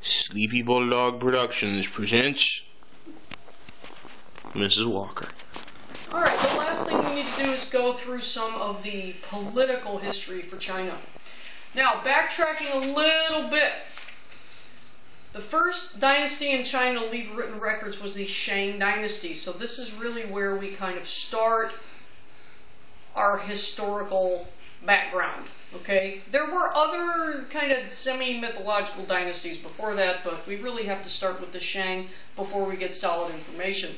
Sleepy Bulldog Productions presents Mrs. Walker. Alright, the last thing we need to do is go through some of the political history for China. Now, backtracking a little bit. The first dynasty in China to leave written records was the Shang dynasty. So this is really where we kind of start our historical background. Okay, there were other kind of semi-mythological dynasties before that, but we really have to start with the Shang before we get solid information.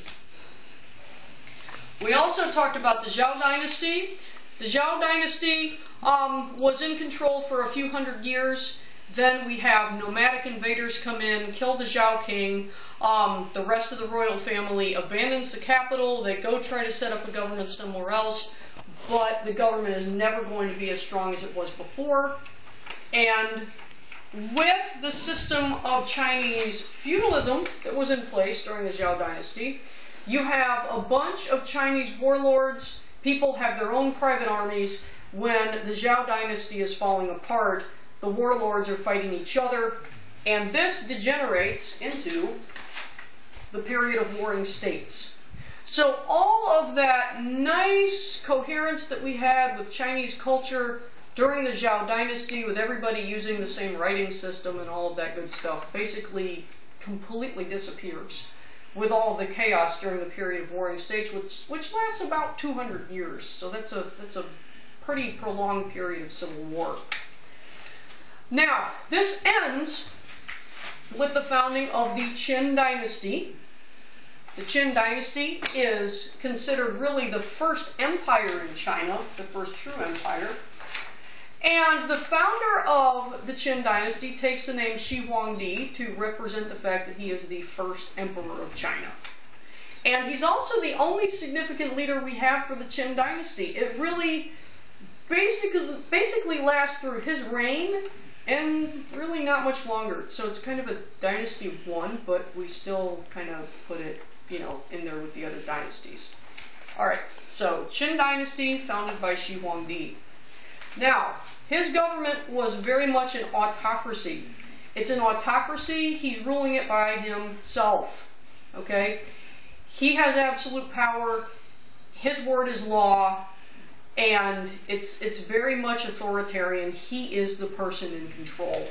We also talked about the Zhou dynasty. The Zhou dynasty was in control for a few hundred years. Then we have nomadic invaders come in, kill the Zhou king. The rest of the royal family abandons the capital. They go try to set up a government somewhere else. But the government is never going to be as strong as it was before. And with the system of Chinese feudalism that was in place during the Zhou dynasty, you have a bunch of Chinese warlords. People have their own private armies. When the Zhou dynasty is falling apart, the warlords are fighting each other. And this degenerates into the period of warring states. So all of that nice coherence that we had with Chinese culture during the Zhou dynasty, with everybody using the same writing system and all of that good stuff, basically completely disappears with all of the chaos during the period of warring states, which lasts about 200 years. So that's a pretty prolonged period of civil war. Now, this ends with the founding of the Qin dynasty. The Qin dynasty is considered really the first empire in China, the first true empire. And the founder of the Qin dynasty takes the name Shi Huangdi to represent the fact that he is the first emperor of China. And he's also the only significant leader we have for the Qin dynasty. It really basically lasts through his reign and really not much longer. So it's kind of a dynasty of one, but we still kind of put it, in there with the other dynasties. Alright, so Qin dynasty founded by Shi Huangdi. Now, his government was very much an autocracy. It's an autocracy, he's ruling it by himself. Okay? He has absolute power, his word is law, and it's very much authoritarian. He is the person in control.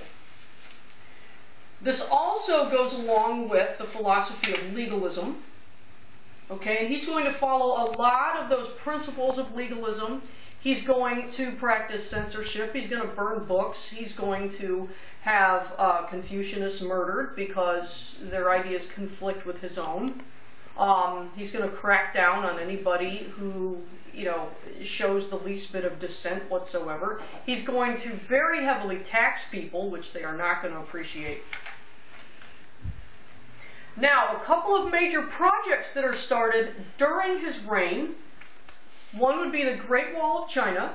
This also goes along with the philosophy of legalism. Okay, and he's going to follow a lot of those principles of legalism. He's going to practice censorship. He's going to burn books. He's going to have Confucianists murdered because their ideas conflict with his own. He's going to crack down on anybody who, shows the least bit of dissent whatsoever. He's going to very heavily tax people, which they are not going to appreciate. Now, a couple of major projects that are started during his reign. One would be the Great Wall of China,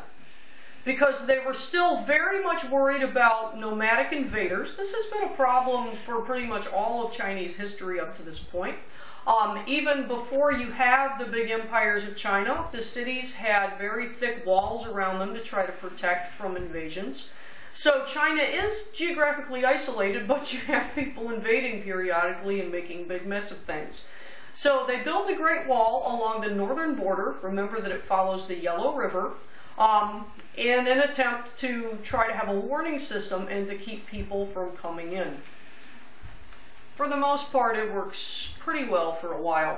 because they were still very much worried about nomadic invaders. This has been a problem for pretty much all of Chinese history up to this point. Even before you have the big empires of China, the cities had very thick walls around them to try to protect from invasions. So China is geographically isolated, but you have people invading periodically and making a big mess of things. So they build the Great Wall along the northern border. Remember that it follows the Yellow River, in an attempt to try to have a warning system and to keep people from coming in. For the most part, it works pretty well for a while.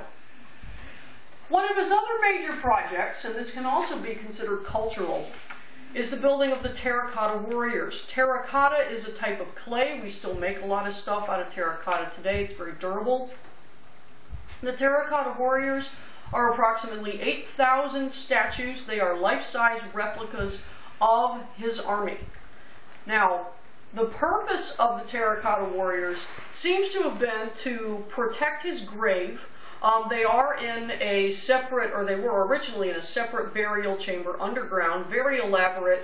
One of his other major projects, and this can also be considered cultural, is the building of the terracotta warriors. Terracotta is a type of clay. We still make a lot of stuff out of terracotta today. It's very durable. The terracotta warriors are approximately 8,000 statues. They are life-size replicas of his army. Now, the purpose of the terracotta warriors seems to have been to protect his grave. They are in a separate, or they were originally in a separate burial chamber underground, very elaborate.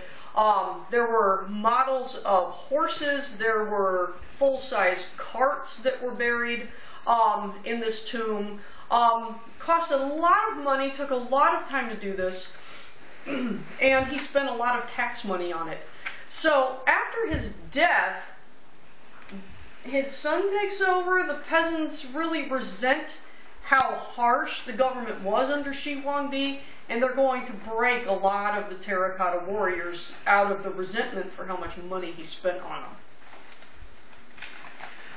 There were models of horses, there were full-size carts that were buried in this tomb. Cost a lot of money, took a lot of time to do this, and he spent a lot of tax money on it. So after his death, his son takes over, the peasants really resent how harsh the government was under Shi Huangdi, and they're going to break a lot of the terracotta warriors out of the resentment for how much money he spent on them.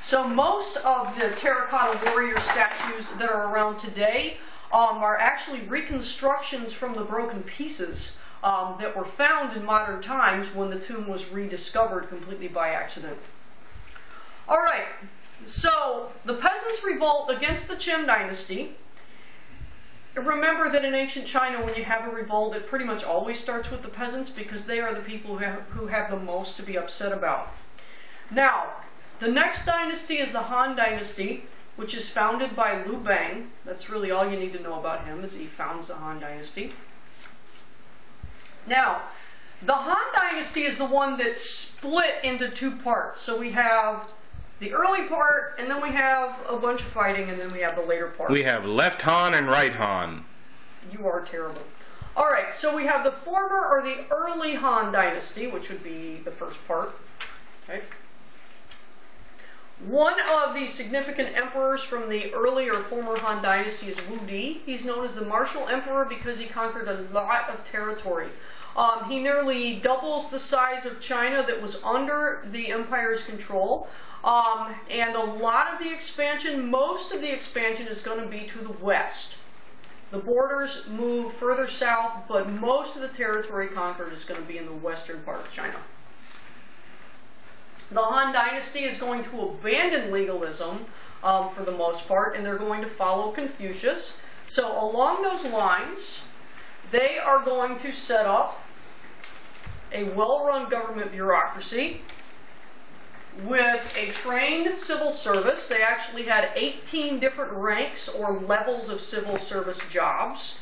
So most of the terracotta warrior statues that are around today are actually reconstructions from the broken pieces that were found in modern times when the tomb was rediscovered completely by accident. All right, so the peasants revolt against the Qin dynasty. Remember that in ancient China, when you have a revolt, it pretty much always starts with the peasants because they are the people who have the most to be upset about. Now, the next dynasty is the Han Dynasty, which is founded by Liu Bang. That's really all you need to know about him, is he founds the Han Dynasty. Now, the Han Dynasty is the one that's split into two parts. So we have the early part, and then we have a bunch of fighting, and then we have the later part. We have left Han and right Han. You are terrible. All right, so we have the former or the early Han Dynasty, which would be the first part. Okay. One of the significant emperors from the early or former Han Dynasty is Wu Di. He's known as the Martial Emperor because he conquered a lot of territory. He nearly doubles the size of China that was under the empire's control. And a lot of the expansion, most of the expansion is going to be to the west. The borders move further south, but most of the territory conquered is going to be in the western part of China. The Han Dynasty is going to abandon legalism for the most part, and they're going to follow Confucius. So along those lines, they are going to set up a well-run government bureaucracy with a trained civil service. They actually had 18 different ranks or levels of civil service jobs.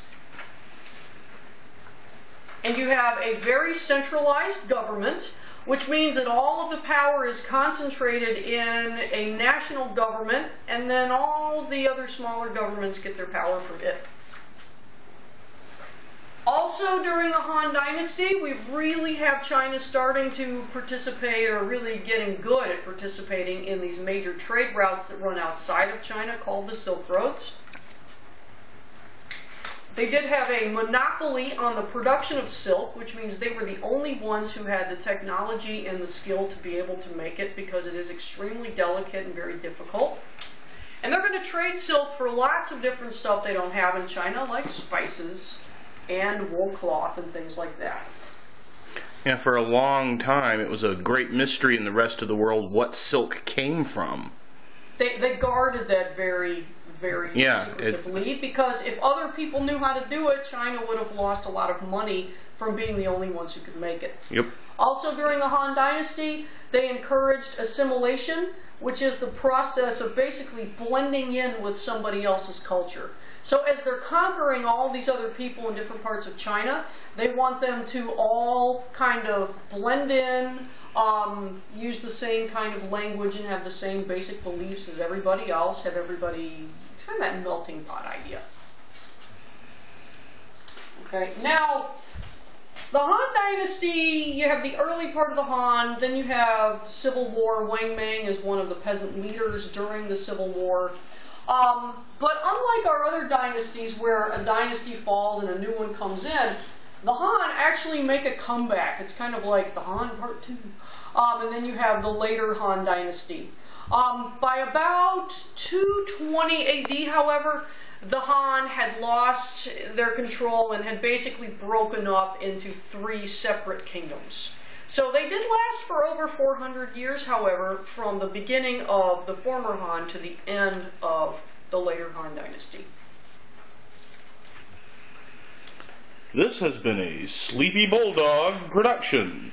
And you have a very centralized government, which means that all of the power is concentrated in a national government, and then all the other smaller governments get their power from it. Also, during the Han Dynasty, we really have China starting to participate, or really getting good at participating in these major trade routes that run outside of China called the Silk Roads. They did have a monopoly on the production of silk, which means they were the only ones who had the technology and the skill to be able to make it, because it is extremely delicate and very difficult. And they're going to trade silk for lots of different stuff they don't have in China, like spices and wool cloth and things like that. Yeah, for a long time it was a great mystery in the rest of the world what silk came from. They guarded that very secretively, because if other people knew how to do it, China would have lost a lot of money from being the only ones who could make it. Yep. Also, during the Han Dynasty, they encouraged assimilation, which is the process of basically blending in with somebody else's culture. So as they're conquering all these other people in different parts of China, they want them to all kind of blend in, use the same kind of language, and have the same basic beliefs as everybody else, have everybody, kind of that melting pot idea. Okay, now, the Han Dynasty, you have the early part of the Han, then you have Civil War. Wang Mang is one of the peasant leaders during the Civil War. But unlike our other dynasties where a dynasty falls and a new one comes in, the Han actually make a comeback. It's kind of like the Han Part 2. And then you have the later Han Dynasty. By about 220 AD, however, the Han had lost their control and had basically broken up into 3 separate kingdoms. So they did last for over 400 years, however, from the beginning of the former Han to the end of the later Han Dynasty. This has been a Sleepy Bulldog production.